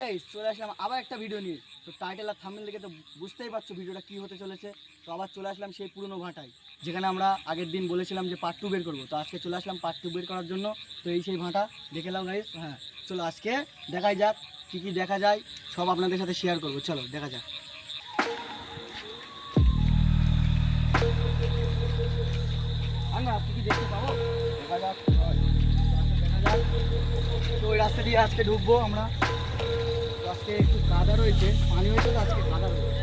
Guys চলে আসলাম আবার একটা ভিডিও নিয়ে। তো টাইটেল আর থাম্বনেল দেখে তো বুঝতেই পারছো ভিডিওটা কী হতে চলেছে। তো আবার চলে আসলাম সেই পুরনো ভাঁটায়, যেখানে আমরা আগের দিন বলেছিলাম যে পার্ট 2 বের করবো। তো আজকে চলে আসলাম পার্ট 2 বের করার জন্য। তো এই সেই ভাঁটা দেখে নাও গাইস। হ্যাঁ চলো আজকে দেখাই যাক কী কী দেখা যায়, সব আপনাদের সাথে শেয়ার করবো। চলো দেখা যাক। না কী কী দেখতে পাবো দেখা যাক, দেখা যাক। তো ওই রাস্তা দিয়ে আজকে ঢুকবো আমরা। তো আজকে একটু কাদা রয়েছে, পানি হয়েছে, তো আজকে কাদা রয়েছে।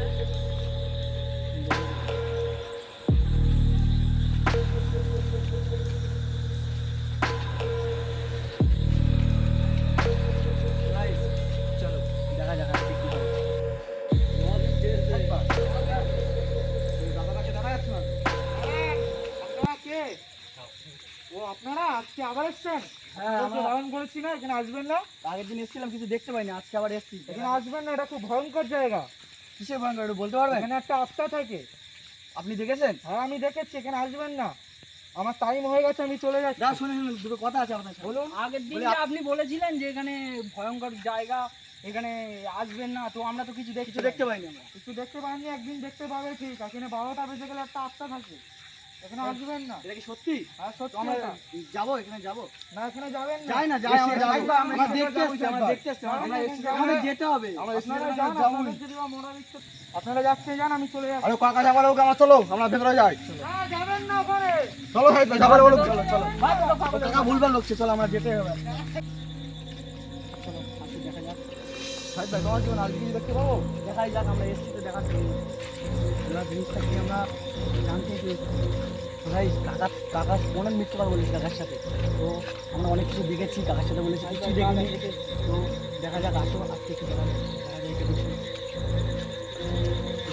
Guys, চলো দেখা যাক আজকে কি হয়। দাদাটাকে দেখা যাচ্ছে না। আপনারা কে? ও আপনারা আজকে আবার এসছেন? হ্যাঁ আমরা বারণ করেছি না এখানে আসবেন না। আগের দিন এসেছিলাম কিছু দেখতে পাইনি, আজকে আবার এসেছি। এখানে আসবেন না, এটা খুব ভয়ঙ্কর জায়গা। কিসের ভয়ঙ্কর একটু বলতে পারবেন? এখানে একটা আত্মা থাকে। আপনি দেখেছেন? হ্যাঁ আমি দেখেছি, এখানে আসবেন না। আমার টাইম হয়ে গেছে, আমি চলে যাচ্ছি। যা শুনে শুনে দুটো কথা আছে আপনার সাথে। বলুন। আগের দিন যে আপনি বলেছিলেন যে এখানে ভয়ঙ্কর জায়গা, এখানে আসবেন না, তো আমরা তো কিছু কিছু দেখতে পাইনি আমরা। কিছু দেখতে পাননি, একদিন দেখতে পাবে ঠিক আছে। এখানে 12টা বেজে গেলে একটা আত্মা থাকে, এখানে আসবেন না। এটা কি সত্যি? হ্যাঁ তো সত্যি আমরা এটা। যাবো, এখানে যাবো? না এখানে যাবেন না। যাই না, যাই আমরা যাবো। একবার আমরা দেখতে এসেছি, আমরা দেখতে এসেছি। আমরা এসেছি, আমাদের যেতে হবে। আপনারা যান, আপনাদের যদি বা মরার ইচ্ছে, আপনারা যাচ্ছে যান, আমি চলে যাচ্ছি। আরে কাকা যাবার হোক আমার, চলো আমরা ভেতরে যাই। না যাবেন না ওখানে। চলো ভাই যাবার বলো। চলো চলো টাকা ভুলবার লোকছে, চলো আমরা যেতে হবে। চলো আজকে দেখা যাক। ভাই ভাই তোমার জীবন আজকে কিছু দেখতে পাবো? দেখাই যাক, আমরা এসেছি তো দেখার জন্য। এবার জিনিসটা কি আমরা জানতে চেয়েছি। ভাই কাকা অনেক মিথ্যে কথা বলেছি কাকার সাথে। তো আমরা অনেক কিছু দেখেছি, কাকার সাথে বলেছি কিছু দেখিনি। তো দেখা যাক, আসো আজকে একটু দেখা যায় এটা কিছু।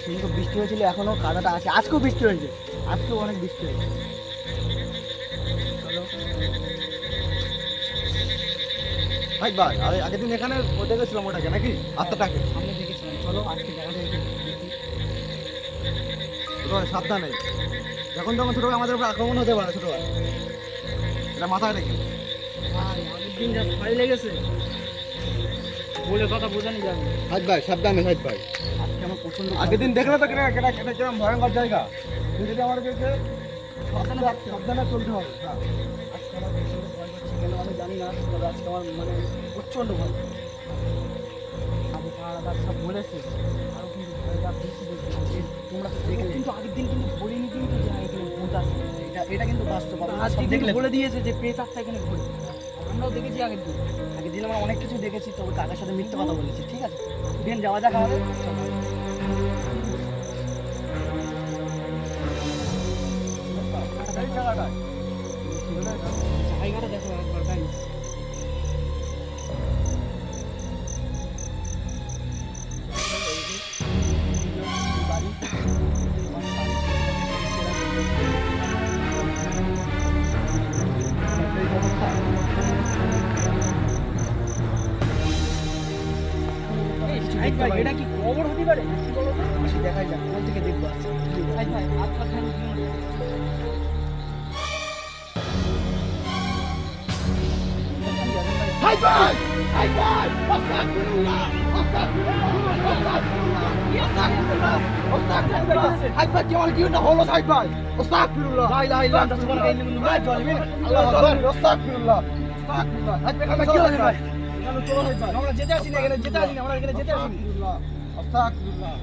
সেদিন বৃষ্টি হয়েছিল, এখনও কাদাটা আছে। আজকেও বৃষ্টি হয়েছে, আজকেও অনেক বৃষ্টি হয়েছে। চলো ভাই ভাই আরে আগের দিন এখানে দেখেছিলাম ওটাকে নাকি আত্মাটাকে। সামনে দেখেছিলাম, চলো আজকে দেখা যায় একটু দেখি। ছোট ভাই সাবধানে, যখন তখন ছোট ভাই আমাদের উপর আক্রমণ হতে পারে। ছোট ভাই এটা মাথায় রেখে। ভাই আগের দিন যা ভয় লেগেছে, বলে কথা বোঝানি যাবে না। ভাই ভাই সাবধানে, ভাই ভাই আজকে আমার প্রচন্ড আগের দিন দেখলে তো কেনা কেনা কেনা কিরম ভয়ঙ্কর জায়গা। তুমি যদি আমাদেরকে সাবধানে চলতে হবে। হ্যাঁ আজকে আমার প্রচন্ড ভয় করছে, কেন আমি জানি না। তবে আজকে আমার মানে প্রচন্ড ভয়। আবু পাহাড়া সব বলেছে, আরও কিন্তু ভয়টা বেশি দেখতে। তোমরা তো দেখলে, কিন্তু আগের দিন কিন্তু বলিনি কিন্তু যে এখানে ভূত আছে। এটা কিন্তু বাস্তব। আপনারা আজকে সব কিন্তু দেখলে বলে দিয়েছে যে প্রেত আত্মা এখানে ঘুরে। আমরাও দেখেছি আগের দিন। আগের দিন আমরা অনেক কিছু দেখেছি, তবে কাকার সাথে মিথ্যে কথা বলেছি। ঠিক আছে, দিন যাওয়া যাক আমাদের। চলো। এই জায়গাটায় জায়গাটা দেখো একবার গাইস। বাড়ি শাহিদ ভাই, এটা কি কবর হতে পারে? দেখাই যাক, কোন থেকে দেখবো আজকে। শাহিদ ভাই, আত্মার ধ্যান কি মনে হয়? ভাই ভাই ভাই ভাই আস্তাগফিরুল্লাহ আস্তাগফিরুল্লাহ আস্তাগফিরুল্লাহ। ভাই ভাই কি আমার জীবনটা হলো সাইড ভাই। আস্তাগফিরুল্লাহ লা ইলাহা ইল্লাল্লাহ সুবহানাকা ইন্নী কুনতু মিনাজ জালিমিন। আল্লাহু আকবার। আস্তাগফিরুল্লাহ আস্তাগফিরুল্লাহ। ভাই ভাই কি হলো ভাই? এখানে চলো ভাই ভাই। আমরা যেতে আসিনি, এখানে যেতে আসিনি, আমরা এখানে যেতে আসিনি। আস্তাগফিরুল্লাহ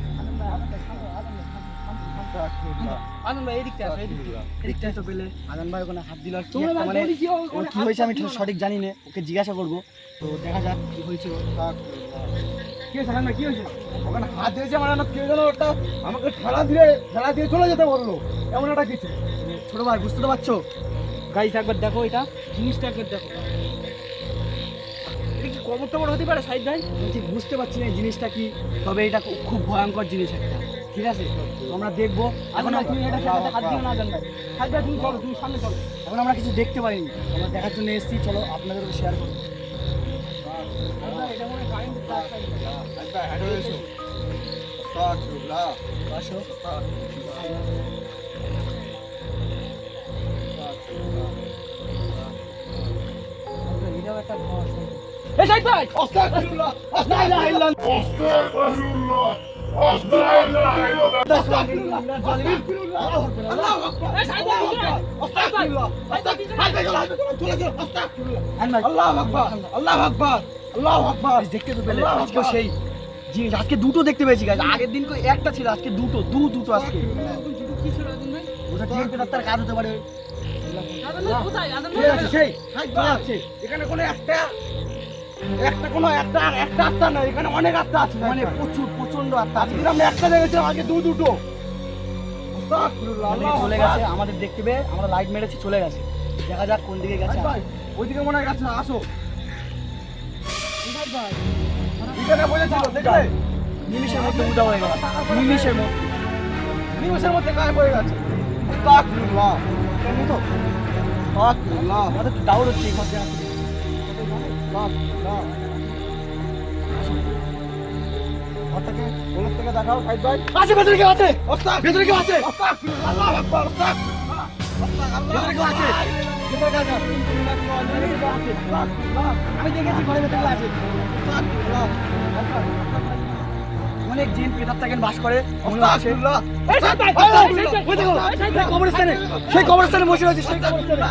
আস্তাগফিরুল্লাহ আনন্দ ভাই এদিকটা আসো, এদিকটা। এদিকটা তো পেলে আজান ভাই ওখানে হাত দিল আর কি তোমরা একটা, মানে বলি কি ও ওর কি হয়েছে আমি সঠিক জানি না, ওকে জিজ্ঞাসা করবো। তো দেখা যাক কি হয়েছে ওর। কি হয়েছে আজান ভাই, কি হয়েছে? ওখানে হাত দিয়েছে আমার না, কেউ যেন একটা আমাকে ঠেলা দিয়ে চলে যেতে বললো, এমন একটা কিছু। ছোট ভাই বুঝতে তো পারছো? গাইস একবার দেখো, এটা জিনিসটা একবার দেখো। এটা কি কবর টবর হতে পারে শাহিদ ভাই? আমি ঠিক বুঝতে পারছি না এই জিনিসটা কি, তবে এটা খুব ভয়ঙ্কর জিনিস একটা। ঠিক আছে, তো আমরা দেখবো। এখন তুমি এটা সাথে হাত দিও না জান ভাই। শাহিদ ভাই তুমি চলো, তুমি সামনে চলো। এখন আমরা কিছু দেখতে পাইনি, আমরা দেখার জন্য এসেছি। চলো আপনাদেরকে শেয়ার করবো। এটা মনে হয় কারেন্ট তার আস্তাগফিরুল্লাহ আসো। এটাও একটা ঘর। সাইড ভাই আস্তাগফিরুল্লাহ লা ইলাহা ইল্লাল্লাহ আল্লাহু আকবার এই সাইড ভাই আস্তাগফিরুল্লাহ আল্লাহু আকবার আল্লাহু আকবার আল্লাহু আকবার দেখতে তো পেলে আজকেও সেই জিনিস আজকে দুটো দেখতে পেয়েছি গাইস আগের দিন একটা ছিল আজকে দুটো আজকে কি ছিল আদম ভাই ওটা জিএনপি তার কাজ হতে পারে আদম ভাই কোথায় আদম ঠিক ভাই আছে সেই চলে যাচ্ছে এখানে কোনো একটা আত্মা নাই, এখানে অনেক আত্মা আছে। মানে প্রচন্ড আত্মা আছে আজকে আমরা একটা দেখেছিলাম, আগে দুটো। আমাদের চলে গেছে আমাদের দেখতে পেয়ে আমরা লাইট মেরেছি চলে গেছে দেখা যাক কোন দিকে গেছে ভাই ওইদিকে মনে হয় গেছে না, আসো। এখানে বলেছিল দেখলে নিমিষের মধ্যে উদা হয়ে গেছে নিমেষের মধ্যে গায়েব হয়ে গেছে। আস্তাগফিরুল্লাহ। এমনি তো আস্তাগফিরুল্লাহ। আমাদের তো ডাউট হচ্ছে এই ঘর দিয়ে আসলে আস্তাগফিরুল্লাহ। ঘরটাকে কোলের থেকে দেখাও সাইড ভাই। আছে ভেতরে কেউ আছে ভেতরে কেউ আছে। আস্তাগফিরুল্লাহ। আল্লাহু আকবার। আস্তাগফিরুল্লাহ। ভেতরে কেউ আছে ভেতরে কেউ আছে আমি দেখেছি ঘরের ভেতরে আছে অনেক জিন পেতার থাকেন বাস করে মনে হচ্ছে কবরস্থানে সেই কবরস্থানে বসে রয়েছে সেই কবরস্থানে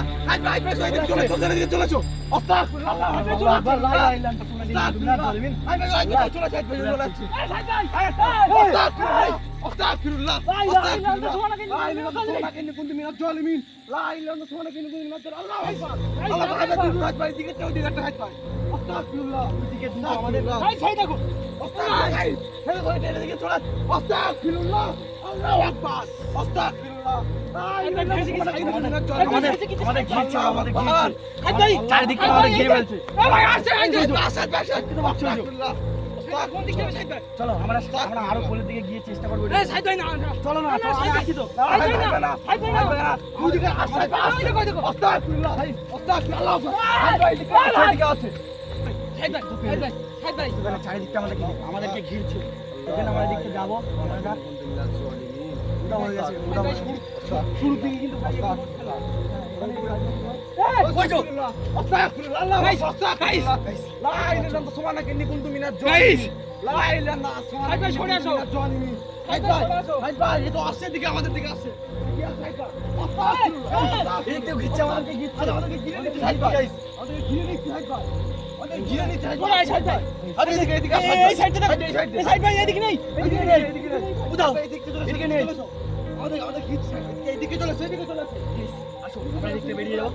চারিদিকে আমাদের ঘিরে ফেলছে চলো আমরা আরো কোলের দিকে গিয়ে চেষ্টা করবো চলো না আসি তো চারিদিকটা আমাদেরকে ঘিরছে এখানে আমরা দিকটা যাবো শুরু থেকে কিন্তু আমাদের দিকে আসছে ঘিরছে আমাদেরকে এইদিকে চলেছে আসো আমরা দেখতে বেরিয়ে যাবো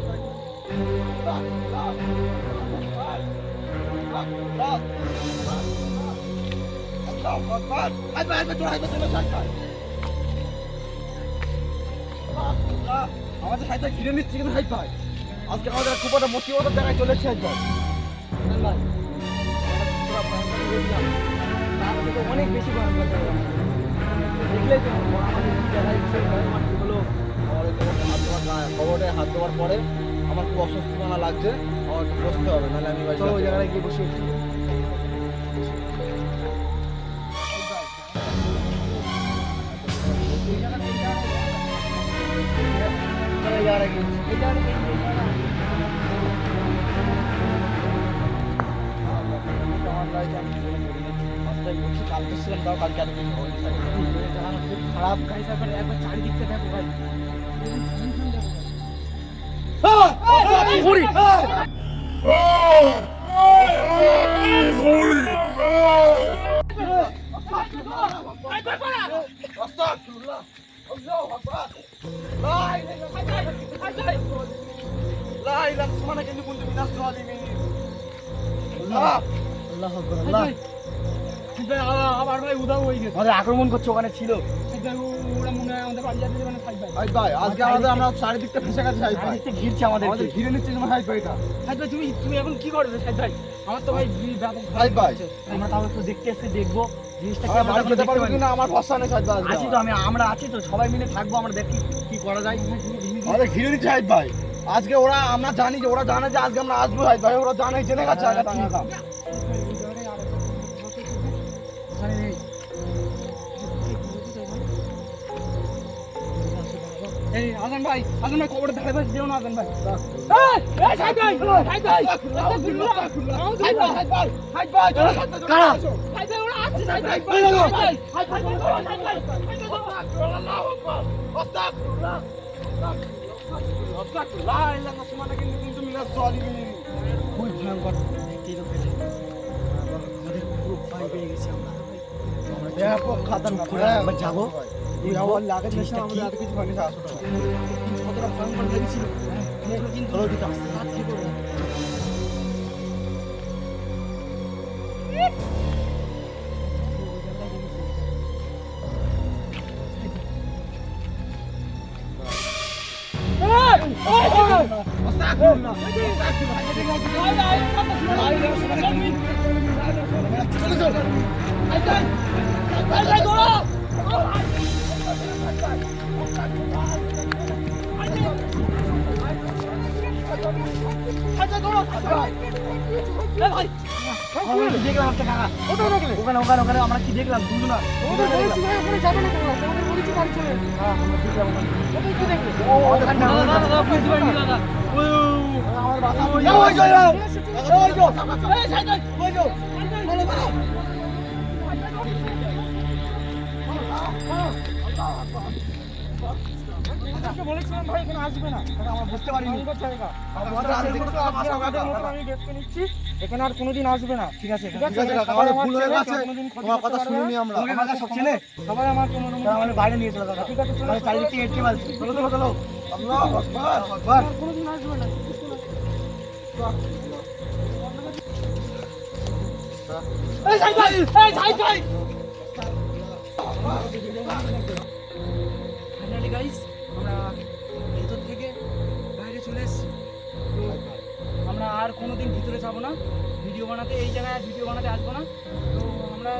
আমাদের সাইডটা ঘিরে নিচ্ছে কিন্তু হাই ভাই আজকে আমাদের খুব একটা মুসিবতের জায়গায় চলেছে হাই ভাই অনেক বেশি ভয়ঙ্কর দেখলে তো আমাদের কি জায়গায় হলো খবরটায় হাত দেওয়ার পরে আমার খুব অস্বস্তিপনা লাগছে, আমার একটু বসতে হবে, নাহলে আমি চলো ওই জায়গায় গিয়ে বসে কালকে ছিলাম তাও কালকে এত কিছু হয়নি। খুব খারাপ গাইস একবার চারিদিকটা দেখো ভাই আবার ভাই উদাও হয়ে গেছে আমাদের আক্রমণ করছে ওখানে ছিল ওরা মনে হয় আমাদের বাড়ি যাচ্ছে মানে সাইড ভাই ভাই আজকে আমরা চারিদিকটা ফেসে গেছে হাই ভাই, চারিদিকটা ঘিরছে আমাদের ঘিরে নিচ্ছে যেমন হাই ভাইটা। সাইড ভাই তুমি এখন কি করবে সাইড ভাই আমার তো ভাই হাই ভাই আমরা তাও একটু দেখতে এসে দেখবো জিনিসটা আমরা বাড়ি যেতে পারবো কিনা আমার ভরসা নেই হাই ভাই। আছি তো আমরা আছি তো সবাই মিলে থাকবো আমরা দেখি কি করা যায় আমাদের ঘিরে নিচ্ছে হাই ভাই আজকে আমরা জানি যে ওরা জানে যে আজকে আমরা আসবো হাই ভাই, ওরা জানে জেনে গেছে আগে টাকা এই আজান ভাই কবরের ধারে পাশে যেও না আজান ভাই। এই সাইড ভাই কারা? ওরা আসছে সাইড ভাই। খুবই ভয়ঙ্কর, দেখতেই তো পেলে। আমাদের পুরো ভয় পেয়ে গেছি আমরা। একবার যাবো, জিনিসটা কি? কতটা ভয়ঙ্কর লেগেছিল, কিন্তু রাত থেকে পড়ে। দেখলাম একটা কাকা, ওখানে ওখানে ওখানে আমরা কি দেখলাম দুজনা বলেছিলাম ভাই এখানে আসবে না, আমরা বুঝতে পারিনি। জায়গা আমি দেখতে নিচ্ছি, এখানে আর কোনোদিন আসবে না। ঠিক আছে, ঠিক আছে কাকা, আমাদের ভুল হয়ে গেছে, তোমার কথা শুনিনি আমরা। তোমাকে কাকা সব চেনে? সবাই আমাকে অনুমতি আমাদের বাইরে নিয়ে চলো কাকা। ঠিক আছে, চলো, মানে চারিদিক থেকে এটকে মারছে। চলো চলো চলো। আল্লাহু আকবার, আকবার। কোনোদিন আসবে না। এই সাইড ভাই ফাইনালি গাইস আমরা ভেতর থেকে বাইরে চলে এসেছি। তো আমরা আর কোনোদিন ভিতরে যাবো না ভিডিও বানাতে, এই জায়গায় আর ভিডিও বানাতে আসবো না। তো আমরা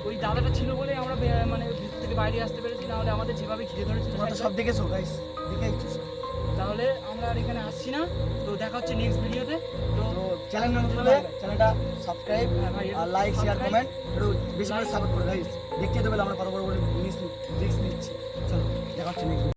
ওই দাদাটা ছিল বলে আমরা মানে ভিতর থেকে বাইরে আসতে পেরেছি, নাহলে আমাদের যেভাবে ঘিরে ধরেছিল তোমরা তো সব দেখেছো গাইস, দেখেইছো। তাহলে আমরা আর এখানে আসছি না। তো দেখা হচ্ছে নেক্সট ভিডিওতে। তো তো চ্যানেল নতুন হলে চ্যানেলটা সাবস্ক্রাইব হ্যাঁ ভাই, আর লাইক শেয়ার subscribe, কমেন্ট একটু বেশি করে সাপোর্ট করো গাইস। দেখতে তো পেলে আমরা কত বড় বড় জিনিস রিস্ক নিচ্ছি। চলো দেখা হচ্ছে নেক্সট